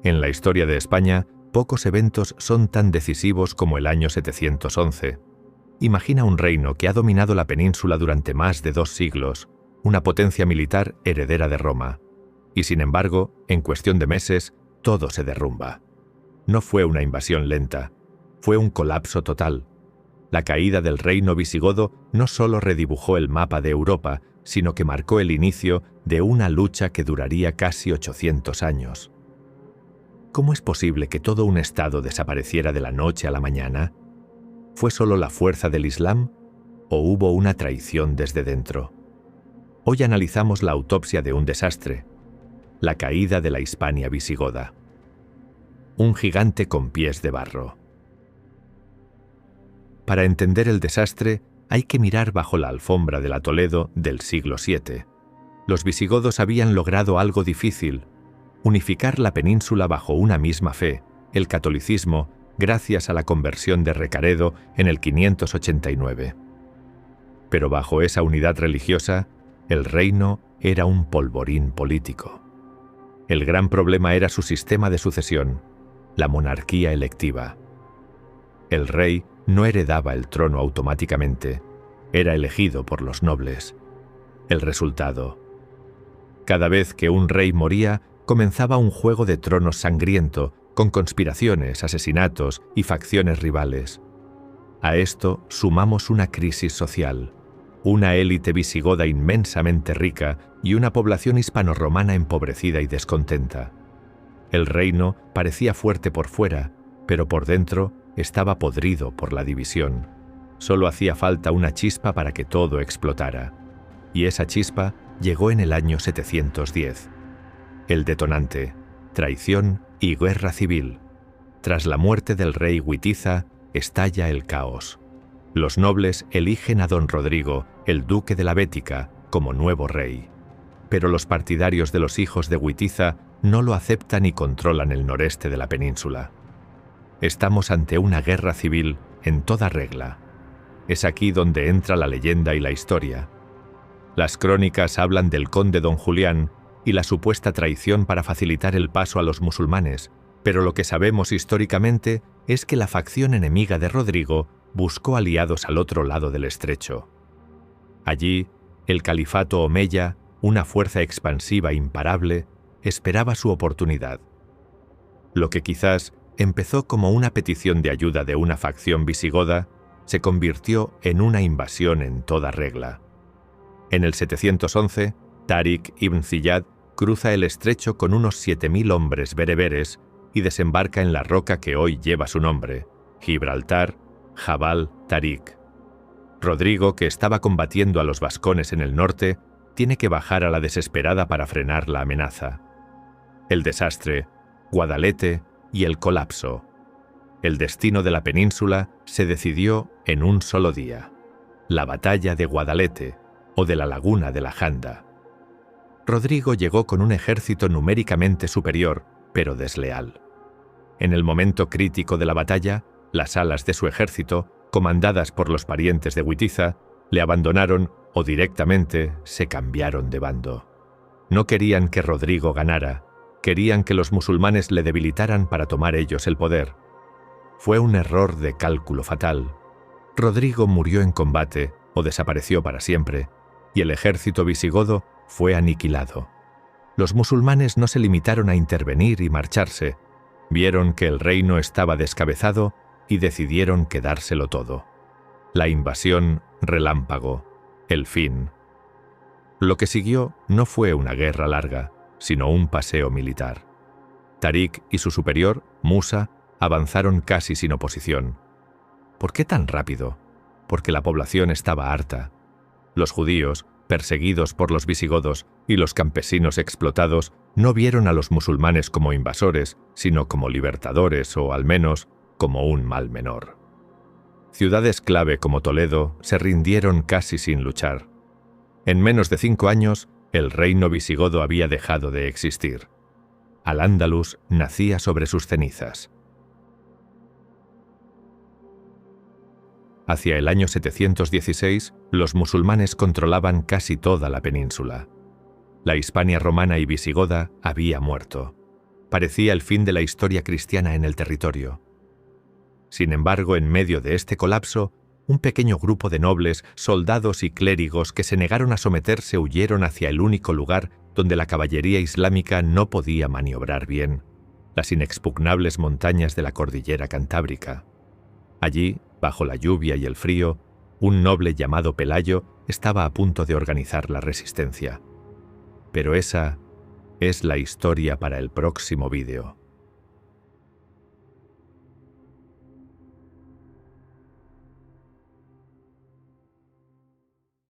En la historia de España, pocos eventos son tan decisivos como el año 711. Imagina un reino que ha dominado la península durante más de 2 siglos, una potencia militar heredera de Roma. Y sin embargo, en cuestión de meses, todo se derrumba. No fue una invasión lenta, fue un colapso total. La caída del reino visigodo no solo redibujó el mapa de Europa, sino que marcó el inicio de una lucha que duraría casi 800 años. ¿Cómo es posible que todo un estado desapareciera de la noche a la mañana? ¿Fue solo la fuerza del Islam o hubo una traición desde dentro? Hoy analizamos la autopsia de un desastre, la caída de la Hispania visigoda. Un gigante con pies de barro. Para entender el desastre, hay que mirar bajo la alfombra de la Toledo del siglo VII. Los visigodos habían logrado algo difícil: unificar la península bajo una misma fe, el catolicismo, gracias a la conversión de Recaredo en el 589. Pero bajo esa unidad religiosa, el reino era un polvorín político. El gran problema era su sistema de sucesión, la monarquía electiva. El rey no heredaba el trono automáticamente, era elegido por los nobles. El resultado: cada vez que un rey moría, comenzaba un juego de tronos sangriento, con conspiraciones, asesinatos y facciones rivales. A esto sumamos una crisis social, una élite visigoda inmensamente rica y una población hispano-romana empobrecida y descontenta. El reino parecía fuerte por fuera, pero por dentro estaba podrido por la división. Solo hacía falta una chispa para que todo explotara. Y esa chispa llegó en el año 710. El detonante: traición y guerra civil. Tras la muerte del rey Witiza, estalla el caos. Los nobles eligen a don Rodrigo, el duque de la Bética, como nuevo rey. Pero los partidarios de los hijos de Witiza no lo aceptan y controlan el noreste de la península. Estamos ante una guerra civil en toda regla. Es aquí donde entra la leyenda y la historia. Las crónicas hablan del conde don Julián y la supuesta traición para facilitar el paso a los musulmanes, pero lo que sabemos históricamente es que la facción enemiga de Rodrigo buscó aliados al otro lado del estrecho. Allí, el califato omeya, una fuerza expansiva imparable, esperaba su oportunidad. Lo que quizás empezó como una petición de ayuda de una facción visigoda, se convirtió en una invasión en toda regla. En el 711, Tariq ibn Ziyad cruza el estrecho con unos 7000 hombres bereberes y desembarca en la roca que hoy lleva su nombre, Gibraltar, Jabal Tariq. Rodrigo, que estaba combatiendo a los vascones en el norte, tiene que bajar a la desesperada para frenar la amenaza. El desastre, Guadalete y el colapso. El destino de la península se decidió en un solo día: la batalla de Guadalete, o de la laguna de la Janda. Rodrigo llegó con un ejército numéricamente superior, pero desleal. En el momento crítico de la batalla, las alas de su ejército, comandadas por los parientes de Witiza, le abandonaron o directamente se cambiaron de bando. No querían que Rodrigo ganara, querían que los musulmanes le debilitaran para tomar ellos el poder. Fue un error de cálculo fatal. Rodrigo murió en combate o desapareció para siempre, y el ejército visigodo fue aniquilado. Los musulmanes no se limitaron a intervenir y marcharse. Vieron que el reino estaba descabezado y decidieron quedárselo todo. La invasión relámpago, el fin. Lo que siguió no fue una guerra larga, sino un paseo militar. Tariq y su superior, Musa, avanzaron casi sin oposición. ¿Por qué tan rápido? Porque la población estaba harta. Los judíos, perseguidos por los visigodos, y los campesinos explotados no vieron a los musulmanes como invasores, sino como libertadores o, al menos, como un mal menor. Ciudades clave como Toledo se rindieron casi sin luchar. En menos de 5 años, el reino visigodo había dejado de existir. Al-Ándalus nacía sobre sus cenizas. Hacia el año 716, los musulmanes controlaban casi toda la península. La Hispania romana y visigoda había muerto. Parecía el fin de la historia cristiana en el territorio. Sin embargo, en medio de este colapso, un pequeño grupo de nobles, soldados y clérigos que se negaron a someterse huyeron hacia el único lugar donde la caballería islámica no podía maniobrar bien, las inexpugnables montañas de la cordillera cantábrica. Allí, bajo la lluvia y el frío, un noble llamado Pelayo estaba a punto de organizar la resistencia. Pero esa es la historia para el próximo vídeo.